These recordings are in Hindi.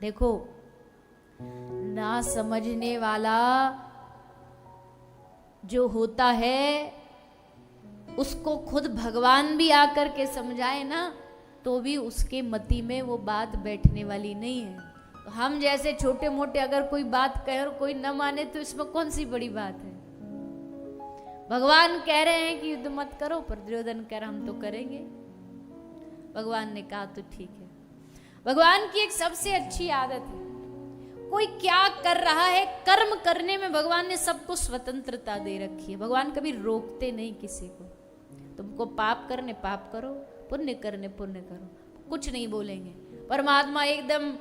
देखो, ना समझने वाला जो होता है उसको खुद भगवान भी आकर के समझाए ना, तो भी उसके मति में वो बात बैठने वाली नहीं है। तो हम जैसे छोटे मोटे अगर कोई बात कहे और कोई न माने तो इसमें कौन सी बड़ी बात है। भगवान कह रहे हैं कि युद्ध मत करो, पर दुर्योधन कह रहा हम तो करेंगे। भगवान ने कहा तो ठीक है। भगवान की एक सबसे अच्छी आदत है, कोई क्या कर रहा है कर्म करने में भगवान ने सबको स्वतंत्रता दे रखी है। भगवान कभी रोकते नहीं किसी को। तुमको पाप करने पाप करो, पुण्य करने पुण्य करो, कुछ नहीं बोलेंगे। परमात्मा एकदम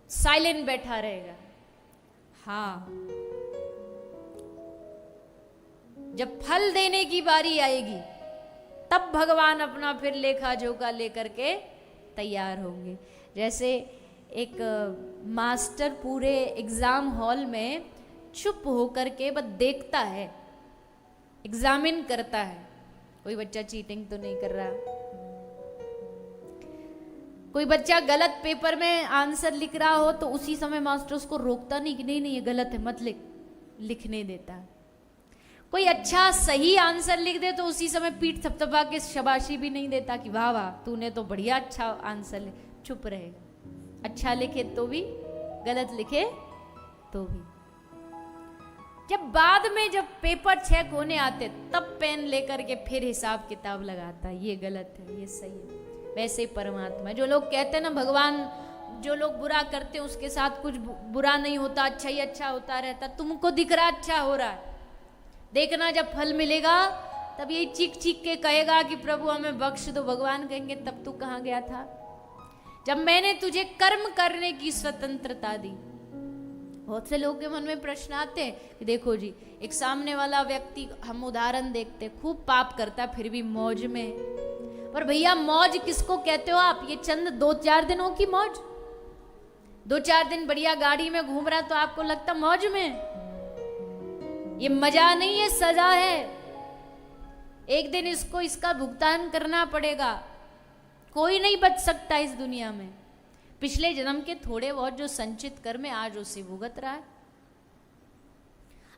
साइलेंट बैठा रहेगा। हाँ, जब फल देने की बारी आएगी तब भगवान अपना फिर लेखा जोखा लेकर के तैयार होंगे। जैसे एक मास्टर पूरे एग्जाम हॉल में चुप होकर के बस देखता है, एग्जामिन करता है, कोई बच्चा चीटिंग तो नहीं कर रहा, कोई बच्चा गलत पेपर में आंसर लिख रहा हो तो उसी समय मास्टर उसको रोकता नहीं कि नहीं नहीं ये गलत है मत लिखने देता है। कोई अच्छा सही आंसर लिख दे तो उसी समय पीठ थपथपा के शाबाशी भी नहीं देता कि वाह वाह तूने तो बढ़िया अच्छा आंसर लिख, चुप रहेगा। अच्छा लिखे तो भी, गलत लिखे तो भी। जब बाद में जब पेपर चेक होने आते तब पेन लेकर के फिर हिसाब किताब लगाता है, ये गलत है ये सही है। वैसे परमात्मा, जो लोग कहते हैं ना भगवान जो लोग बुरा करते हैं उसके साथ कुछ बुरा नहीं होता, अच्छा ही अच्छा होता रहता, तुमको दिख रहा अच्छा हो रहा है, देखना जब फल मिलेगा तब ये चीख चीख के कहेगा कि प्रभु हमें बख्श दो। भगवान कहेंगे तब तू कहाँ गया था जब मैंने तुझे कर्म करने की स्वतंत्रता दी। बहुत से लोगों के मन में प्रश्न आते हैं कि देखो जी, एक सामने वाला व्यक्ति, हम उदाहरण देखते, खूब पाप करता फिर भी मौज में। पर भैया मौज किसको कहते हो आप? ये चंद 2-4 दिनों की मौज। 2-4 दिन बढ़िया गाड़ी में घूम रहा तो आपको लगता मौज में? ये मजा नहीं है, सजा है। एक दिन इसको इसका भुगतान करना पड़ेगा। कोई नहीं बच सकता इस दुनिया में। पिछले जन्म के थोड़े बहुत जो संचित कर्म है आज उसे भुगत रहा है।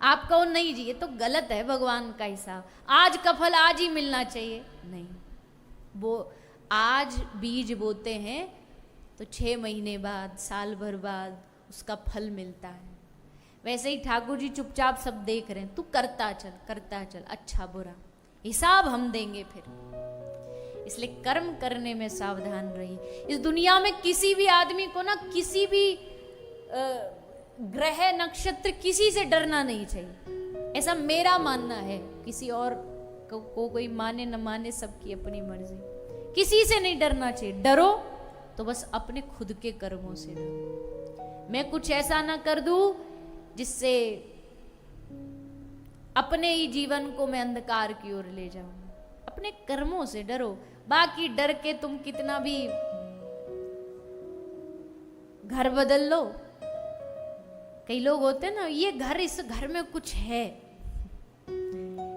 आप कहो नहीं जी ये तो गलत है, भगवान का हिसाब, आज का फल आज ही मिलना चाहिए। नहीं, वो आज बीज बोते हैं तो 6 महीने बाद, साल भर बाद उसका फल मिलता है। वैसे ही ठाकुर जी चुपचाप सब देख रहे हैं, तू करता चल, अच्छा बुरा हिसाब हम देंगे फिर। इसलिए कर्म करने में सावधान रहिए। इस दुनिया में किसी भी आदमी को ना, किसी भी ग्रह नक्षत्र किसी से डरना नहीं चाहिए, ऐसा मेरा मानना है। किसी और को कोई माने न माने, सबकी अपनी मर्जी। किसी से नहीं डरना चाहिए। डरो तो बस अपने खुद के कर्मों से डरो। मैं कुछ ऐसा ना कर दूं जिससे अपने ही जीवन को मैं अंधकार की ओर ले जाऊं। अपने कर्मों से डरो। बाकी डर के तुम कितना भी घर बदल लो। कई लोग होते हैं ना, ये घर, इस घर में कुछ है,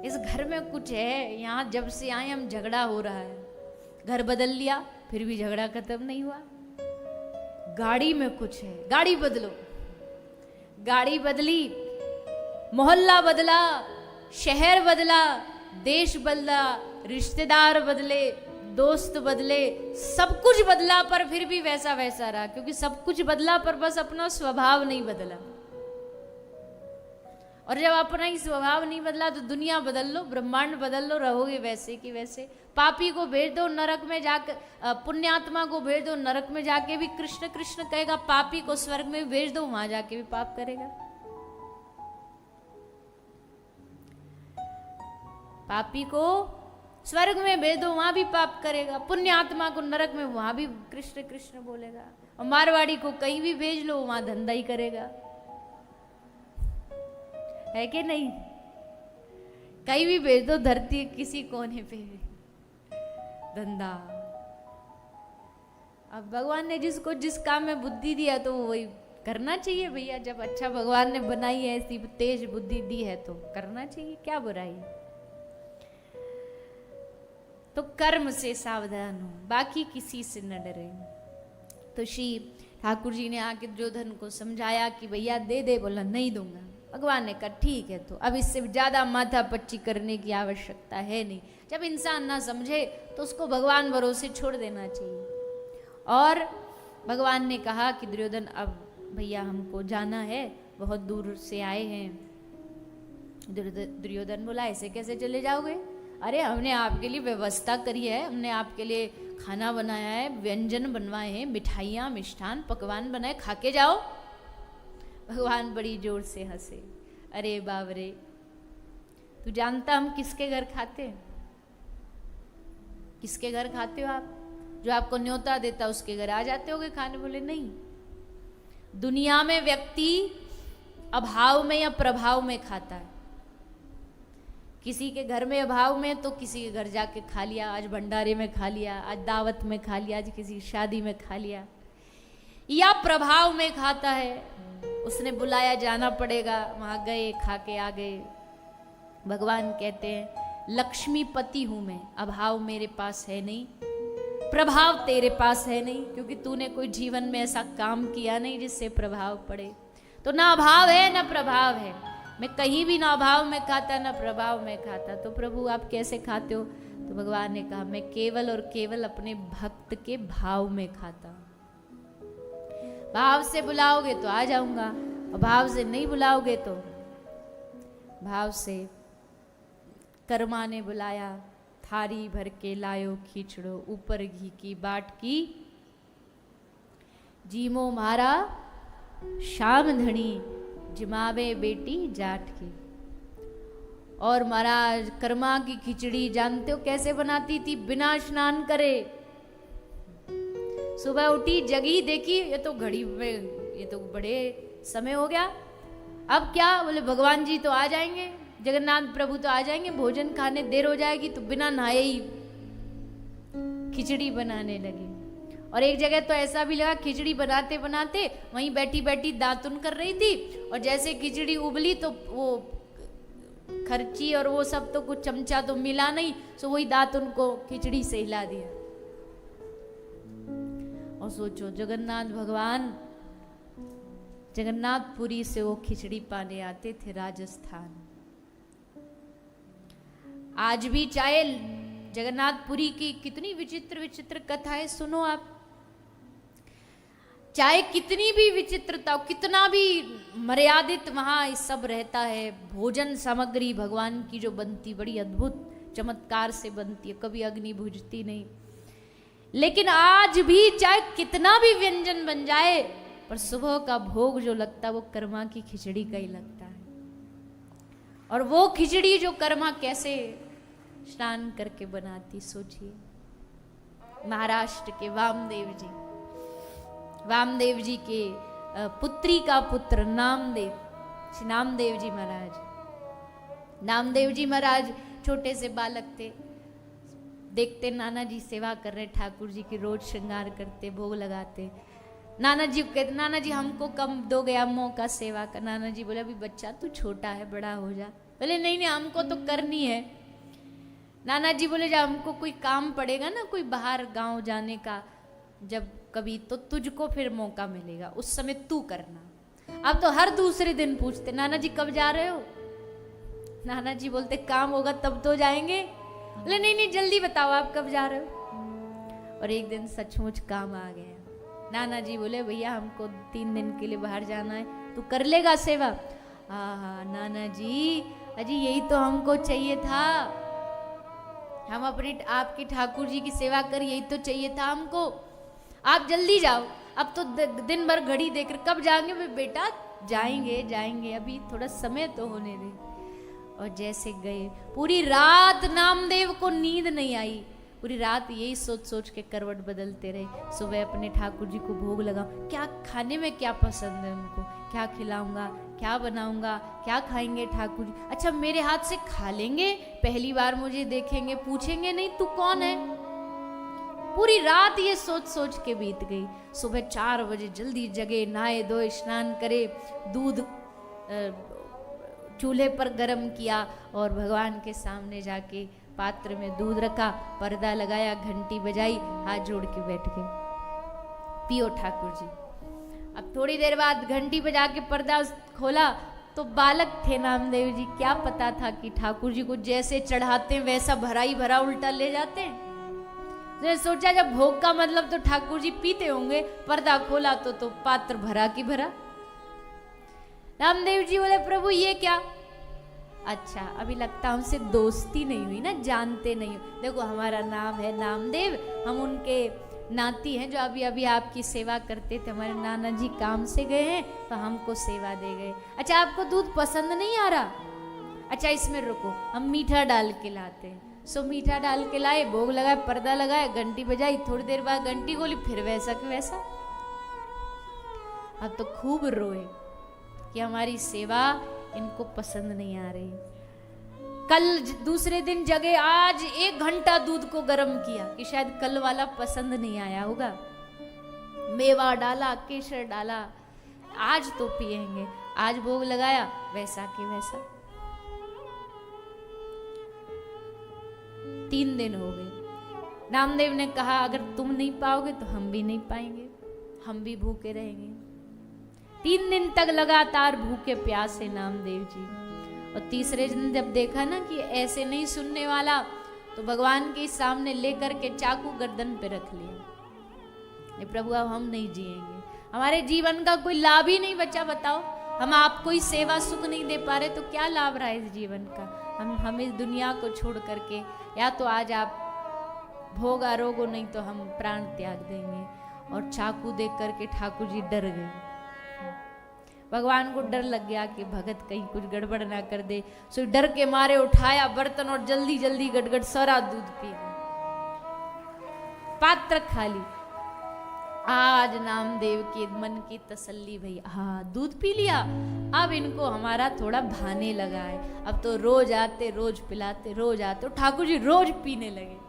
इस घर में कुछ है, यहां जब से आए हम झगड़ा हो रहा है। घर बदल लिया फिर भी झगड़ा खत्म नहीं हुआ। गाड़ी में कुछ है, गाड़ी बदलो। गाड़ी बदली, मोहल्ला बदला, शहर बदला, देश बदला, रिश्तेदार बदले, दोस्त बदले, सब कुछ बदला, पर फिर भी वैसा वैसा रहा। क्योंकि सब कुछ बदला पर बस अपना स्वभाव नहीं बदला। और जब अपना ही स्वभाव नहीं बदला तो दुनिया बदल लो, ब्रह्मांड बदल लो, रहोगे वैसे की वैसे। पापी को भेज दो नरक में जाकर, पुण्यात्मा को भेज दो नरक में जाके भी कृष्ण कृष्ण कहेगा, पापी को स्वर्ग में भेज दो वहां जाके भी पाप करेगा। पापी को स्वर्ग में भेज दो वहां भी पाप करेगा, पुण्यात्मा को नरक में वहां भी कृष्ण कृष्ण बोलेगा, और मारवाड़ी को कहीं भी भेज लो वहां धंधा ही करेगा। है कि नहीं? कहीं भी भेज दो, धरती किसी कोने पे भी धंधा। अब भगवान ने जिसको जिस काम में बुद्धि दिया तो वही करना चाहिए भैया। जब अच्छा भगवान ने बनाई है, ऐसी तेज बुद्धि दी है तो करना चाहिए, क्या बुराई है। तो कर्म से सावधान हो, बाकी किसी से न डरे। तो श्री ठाकुर जी ने आके दुर्योधन को समझाया कि भैया दे दे, बोला नहीं दूंगा। भगवान ने कहा ठीक है, तो अब इससे ज़्यादा माथापच्ची करने की आवश्यकता है नहीं। जब इंसान ना समझे तो उसको भगवान भरोसे छोड़ देना चाहिए। और भगवान ने कहा कि दुर्योधन अब भैया हमको जाना है, बहुत दूर से आए हैं। दुर्योधन बोला ऐसे कैसे चले जाओगे, अरे हमने आपके लिए व्यवस्था करी है, हमने आपके लिए खाना बनाया है, व्यंजन बनवाए हैं, मिठाइयाँ मिष्ठान पकवान बनाए, खा के जाओ। भगवान बड़ी जोर से हंसे, अरे बाबरे, तू जानता हम किसके घर खाते हैं? किसके घर खाते हो आप? जो आपको न्योता देता उसके घर आ जाते होगे खाने? बोले नहीं, दुनिया में व्यक्ति अभाव में या प्रभाव में खाता है। किसी के घर में अभाव में तो किसी के घर जाके खा लिया, आज भंडारे में खा लिया, आज दावत में खा लिया, आज किसी शादी में खा लिया। या प्रभाव में खाता है, उसने बुलाया जाना पड़ेगा, वहां गए, खा के आ गए। भगवान कहते हैं लक्ष्मीपति हूं मैं, अभाव मेरे पास है नहीं, प्रभाव तेरे पास है नहीं, क्योंकि तूने कोई जीवन में ऐसा काम किया नहीं जिससे प्रभाव पड़े। तो ना अभाव है ना प्रभाव है, मैं कहीं भी ना अभाव में खाता ना प्रभाव में खाता। तो प्रभु आप कैसे खाते हो? तो भगवान ने कहा मैं केवल और केवल अपने भक्त के भाव में खाता हूं। भाव से बुलाओगे तो आ जाऊंगा, और भाव से नहीं बुलाओगे तो। भाव से कर्मा ने बुलाया, थारी भर के लायो खींचड़ो, ऊपर घी की बाट की, जीमो मारा शाम धनी, जिमावे बेटी जाट की। और महाराज कर्मा की खिचड़ी जानते हो कैसे बनाती थी? बिना स्नान करे। सुबह उठी, जगी, देखी ये तो घड़ी में, ये तो बड़े समय हो गया, अब क्या? बोले भगवान जी तो आ जाएंगे, जगन्नाथ प्रभु तो आ जाएंगे, भोजन खाने देर हो जाएगी, तो बिना नहाए ही खिचड़ी बनाने लगी। और एक जगह तो ऐसा भी लगा खिचड़ी बनाते बनाते वहीं बैठी बैठी दातुन कर रही थी, और जैसे खिचड़ी उबली तो वो खर्ची और वो सब तो कुछ चमचा तो मिला नहीं, सो वही दातुन को खिचड़ी से हिला दिया। और सोचो जगन्नाथ भगवान जगन्नाथपुरी से वो खिचड़ी पाने आते थे राजस्थान। आज भी चाहे जगन्नाथपुरी की कितनी विचित्र विचित्र कथाएं सुनो आप, चाहे कितनी भी विचित्रता हो, कितना भी मर्यादित वहां सब रहता है, भोजन सामग्री भगवान की जो बनती बड़ी अद्भुत चमत्कार से बनती है, कभी अग्नि बुझती नहीं। लेकिन आज भी चाहे कितना भी व्यंजन बन जाए, पर सुबह का भोग जो लगता है वो कर्मा की खिचड़ी का ही लगता है। और वो खिचड़ी जो कर्मा कैसे स्नान करके बनाती, सोचिए। महाराष्ट्र के वामदेव जी के पुत्री का पुत्र नामदेव, श्री नामदेव जी महाराज। नामदेव जी महाराज छोटे से बालक थे, देखते नाना जी सेवा कर रहे ठाकुर जी की, रोज श्रृंगार करते, भोग लगाते। नाना जी कहते नाना जी हमको कम दो गया मौका सेवा का। नाना जी बोले अभी बच्चा तू छोटा है, बड़ा हो जा। बोले नहीं नहीं हमको तो करनी है। नाना जी बोले जब हमको कोई काम पड़ेगा ना, कोई बाहर गांव जाने का जब कभी, तो तुझको फिर मौका मिलेगा, उस समय तू करना। अब तो हर दूसरे दिन पूछते नाना जी कब जा रहे हो? नाना जी बोलते काम होगा तब तो जाएंगे। बोले नहीं नहीं जल्दी बताओ आप कब जा रहे हो। और एक दिन सचमुच काम आ गया। नाना जी बोले भैया हमको 3 दिन के लिए बाहर जाना है, तू कर लेगा सेवा? हाँ नाना जी, अजी यही तो हमको चाहिए था, हम अपनी आपकी ठाकुर जी की सेवा कर, यही तो चाहिए था हमको। आप जल्दी जाओ, अब तो दिन भर घड़ी देखकर कब जाएंगे? बेटा जाएंगे जाएंगे, अभी थोड़ा समय तो होने दे। और जैसे गए, पूरी रात नामदेव को नींद नहीं आई, पूरी रात यही सोच सोच के करवट बदलते रहे। सुबह अपने ठाकुर जी को भोग लगाओ, क्या खाने में क्या पसंद है उनको, क्या खिलाऊंगा, क्या बनाऊंगा, क्या खाएंगे ठाकुर जी? अच्छा मेरे हाथ से खा लेंगे, पहली बार मुझे देखेंगे, पूछेंगे नहीं तू कौन है? पूरी रात ये सोच सोच के बीत गई। सुबह 4 बजे जल्दी जगे, नहाए धोए, स्नान करे, दूध चूल्हे पर गरम किया और भगवान के सामने जाके पात्र में दूध रखा, पर्दा लगाया, घंटी बजाई, हाथ जोड़ के बैठ गए, पियो ठाकुर जी। अब थोड़ी देर बाद घंटी बजा के पर्दा खोला तो बालक थे नामदेव जी। क्या पता था कि ठाकुर जी को जैसे चढ़ाते हैं वैसा भरा ही भरा उल्टा ले जाते हैं। मैंने सोचा जब भोग का मतलब तो ठाकुर जी पीते होंगे, पर्दा खोला तो पात्र भरा की भरा। नामदेव जी बोले प्रभु ये क्या? अच्छा अभी लगता हमसे दोस्ती नहीं हुई ना, जानते नहीं हो। देखो हमारा नाम है नामदेव, हम उनके नाती हैं जो अभी अभी आपकी सेवा करते थे। हमारे नाना जी काम से गए हैं तो हमको सेवा दे गए। अच्छा आपको दूध पसंद नहीं आ रहा? अच्छा इसमें रुको, हम मीठा डाल के लाते हैं। सो मीठा डाल के लाए, भोग लगाए, पर्दा लगाए, घंटी बजाई, थोड़ी देर बाद घंटी खोली, फिर वैसा कि वैसा। अब तो खूब रोए कि हमारी सेवा इनको पसंद नहीं आ रही। कल दूसरे दिन जगे, आज 1 घंटा दूध को गर्म किया कि शायद कल वाला पसंद नहीं आया होगा। मेवा डाला, केसर डाला, आज तो पिएंगे। आज भोग लगाया, वैसा कि वैसा। 3 दिन हो गए। नामदेव ने कहा अगर तुम नहीं पाओगे तो हम भी नहीं पाएंगे, हम भी भूखे रहेंगे। 3 दिन तक लगातार भूखे प्यासे नामदेव जी। और तीसरे दिन जब देखा ना कि ऐसे नहीं सुनने वाला, तो भगवान के सामने लेकर के चाकू गर्दन पे रख लिया। ये प्रभु अब हम नहीं जिएंगे, हमारे जीवन का कोई लाभ ही नहीं बचा। बताओ हम आपको ही सेवा सुख नहीं दे पा रहे तो क्या लाभ रहा इस जीवन का? हम इस दुनिया को छोड़ करके, या तो आज आप भोग आरोगो, नहीं तो हम प्राण त्याग देंगे। और चाकू देख करके ठाकुर जी डर गए। भगवान को डर लग गया कि भगत कहीं कुछ गड़बड़ ना कर दे। सो डर के मारे उठाया बर्तन और जल्दी जल्दी गटगट सारा दूध पी गए, पात्र खाली। आज नामदेव के मन की तसल्ली भई, हाँ दूध पी लिया, अब इनको हमारा थोड़ा भाने लगा है। अब तो रोज आते, रोज पिलाते, रोज आते। ठाकुर जी रोज पीने लगे।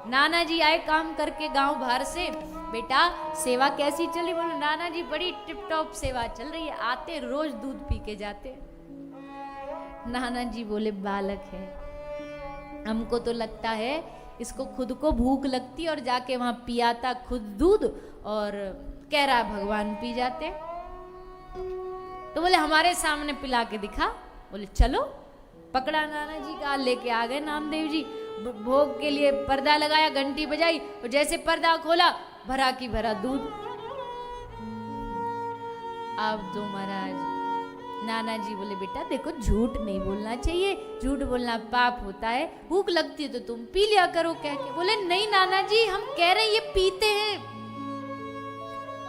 नाना जी आए काम करके गांव बाहर से, बेटा सेवा कैसी चली? बोले नाना जी बड़ी टिप टॉप सेवा चल रही है, आते रोज दूध पी के जाते। नाना जी बोले बालक है, हमको तो लगता है इसको खुद को भूख लगती और जाके वहां पियाता खुद दूध, और कह रहा भगवान पी जाते। तो बोले हमारे सामने पिला के दिखा। बोले चलो। पकड़ा नाना जी का, लेके आ गए नामदेव जी। भोग के लिए पर्दा लगाया, घंटी बजाई, और जैसे पर्दा खोला भरा की भरा दूध। अब तो महाराज नाना जी बोले बेटा देखो झूठ नहीं बोलना चाहिए, झूठ बोलना पाप होता है, भूख लगती है तो तुम पी लिया करो कह के। बोले नहीं नाना जी हम कह रहे हैं ये पीते हैं।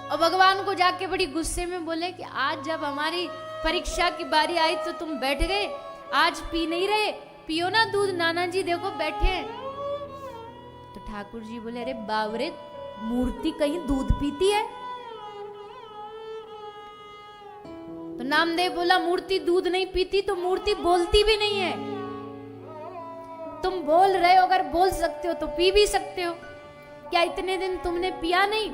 और भगवान को जाके बड़ी गुस्से में बोले कि आज जब हमारी परीक्षा की बारी आई तो तुम बैठ गए, आज पी नहीं रहे, पियो ना दूध। नाना जी देखो बैठे हैं। तो ठाकुर जी बोले अरे बावरे, मूर्ति कहीं दूध पीती है? तो नामदेव बोला मूर्ति दूध नहीं पीती तो मूर्ति बोलती भी नहीं है। तुम बोल रहे हो, अगर बोल सकते हो तो पी भी सकते हो। क्या इतने दिन तुमने पिया नहीं?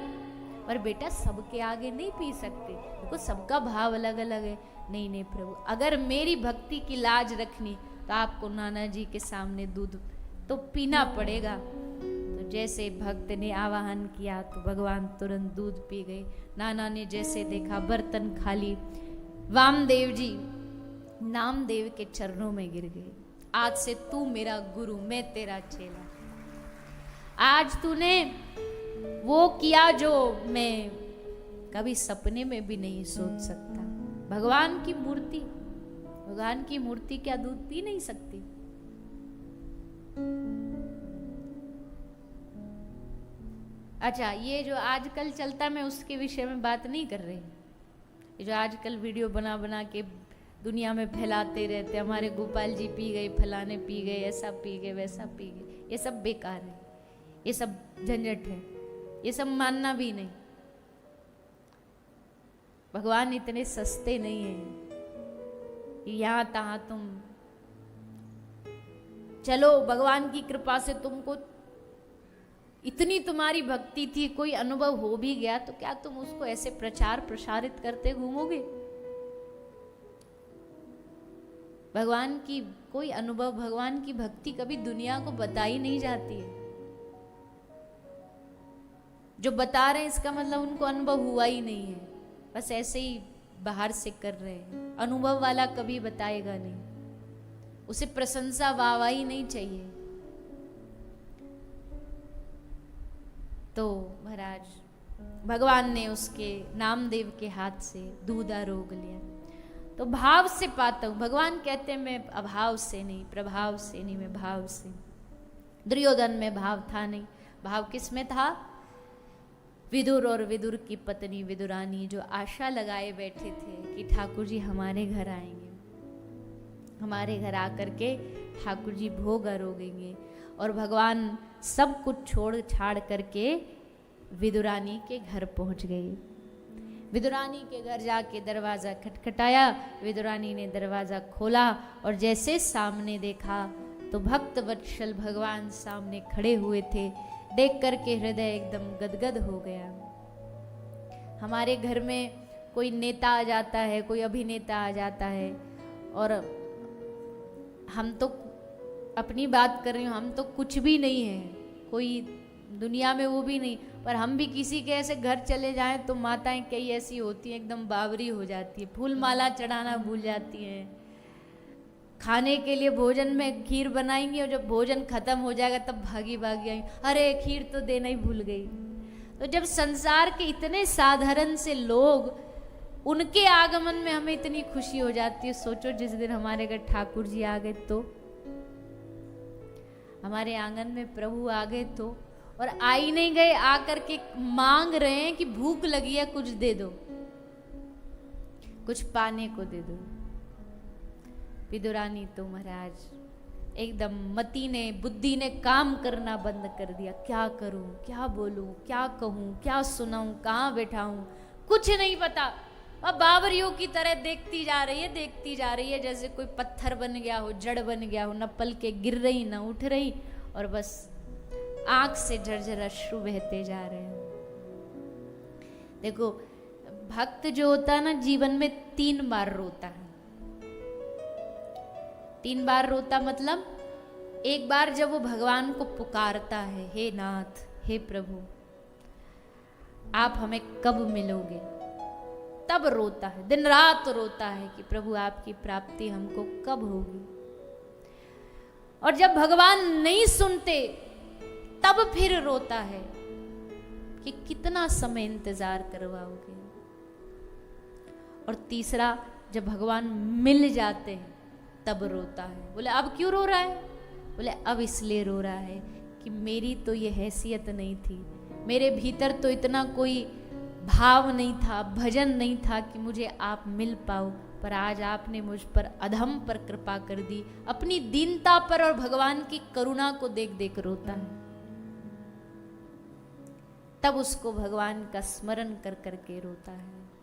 पर बेटा सबके आगे नहीं पी सकते, देखो सबका भाव अलग अलग है। नहीं नहीं प्रभु, अगर मेरी भक्ति की लाज रखनी तो आपको नाना जी के सामने दूध तो पीना पड़ेगा। तो जैसे भक्त ने आवाहन किया तो भगवान तुरंत दूध पी गए। नाना ने जैसे देखा बर्तन खाली, वामदेव जी नामदेव के चरणों में गिर गए। आज से तू मेरा गुरु, मैं तेरा चेला। आज तूने वो किया जो मैं कभी सपने में भी नहीं सोच सकता। भगवान की मूर्ति, भगवान की मूर्ति क्या दूध पी नहीं सकती? अच्छा ये जो आजकल चलता, मैं उसके विषय में बात नहीं कर रही। ये जो आजकल वीडियो बना बना के दुनिया में फैलाते रहते, हमारे गोपाल जी पी गए, फलाने पी गए, ऐसा पी गए, वैसा पी गए, ये सब बेकार है, ये सब झंझट है, ये सब मानना भी नहीं। भगवान इतने सस्ते नहीं है यहां तहां तुम चलो। भगवान की कृपा से तुमको इतनी तुम्हारी भक्ति थी, कोई अनुभव हो भी गया तो क्या तुम उसको ऐसे प्रचार प्रसारित करते घूमोगे? भगवान की कोई अनुभव, भगवान की भक्ति कभी दुनिया को बताई नहीं जाती है। जो बता रहे हैं इसका मतलब उनको अनुभव हुआ ही नहीं है, बस ऐसे ही बाहर से कर रहे हैं। अनुभव वाला कभी बताएगा नहीं, उसे प्रशंसा वाहवाही नहीं चाहिए। तो महाराज भगवान ने उसके नामदेव के हाथ से दूधा रोग लिया। तो भाव से पाता हूं, भगवान कहते हैं मैं अभाव से नहीं, प्रभाव से नहीं, मैं भाव से। दुर्योधन में भाव था नहीं, भाव किस में था? विदुर और विदुर की पत्नी विदुरानी जो आशा लगाए बैठे थे कि ठाकुर जी हमारे घर आएंगे, हमारे घर आकर के ठाकुर जी भोग आरोगेंगे, और भगवान सब कुछ छोड़ छाड़ करके विदुरानी के घर पहुंच गई। विदुरानी के घर जाके दरवाज़ा खटखटाया, विदुरानी ने दरवाज़ा खोला और जैसे सामने देखा तो भक्त वत्सल भगवान सामने खड़े हुए थे। देख करके हृदय एकदम गदगद हो गया। हमारे घर में कोई नेता आ जाता है, कोई अभिनेता आ जाता है, और हम तो अपनी बात कर रही हूँ, हम तो कुछ भी नहीं है, कोई दुनिया में वो भी नहीं, पर हम भी किसी के ऐसे घर चले जाएं तो माताएं कई ऐसी होती हैं एकदम बावरी हो जाती है, फूल माला चढ़ाना भूल जाती हैं। खाने के लिए भोजन में खीर बनाएंगी और जब भोजन खत्म हो जाएगा तब भागी भागी आई, अरे खीर तो देना ही भूल गई। तो जब संसार के इतने साधारण से लोग, उनके आगमन में हमें इतनी खुशी हो जाती है, सोचो जिस दिन हमारे घर ठाकुर जी आ गए तो, हमारे आंगन में प्रभु आ गए तो, और आ ही नहीं गए, आकर के मांग रहे हैं कि भूख लगी है कुछ दे दो, कुछ पाने को दे दो। विदुरानी तो महाराज एकदम मति ने, बुद्धि ने काम करना बंद कर दिया। क्या करूं, क्या बोलूं, क्या कहूं, क्या सुनाऊं, कहाँ बैठाऊं, कुछ नहीं पता। अब बावरियों की तरह देखती जा रही है, देखती जा रही है, जैसे कोई पत्थर बन गया हो, जड़ बन गया हो, न पल के गिर रही न उठ रही, और बस आंख से झरझर अश्रु बहते जा रहे हैं। देखो भक्त जो होता है ना, जीवन में 3 बार रोता है। 3 बार रोता मतलब, एक बार जब वो भगवान को पुकारता है, हे नाथ, हे प्रभु आप हमें कब मिलोगे, तब रोता है, दिन रात रोता है कि प्रभु आपकी प्राप्ति हमको कब होगी। और जब भगवान नहीं सुनते तब फिर रोता है कि कितना समय इंतजार करवाओगे। और तीसरा, जब भगवान मिल जाते हैं तब रोता है। बोले अब क्यों रो रहा है? बोले अब इसलिए रो रहा है कि मेरी तो ये हैसियत नहीं थी, मेरे भीतर तो इतना कोई भाव नहीं था, भजन नहीं था कि मुझे आप मिल पाओ, पर आज आपने मुझ पर अधम पर कृपा कर दी। अपनी दीनता पर और भगवान की करुणा को देख देख रोता है। तब उसको भगवान का स्मरण कर करके रोता है।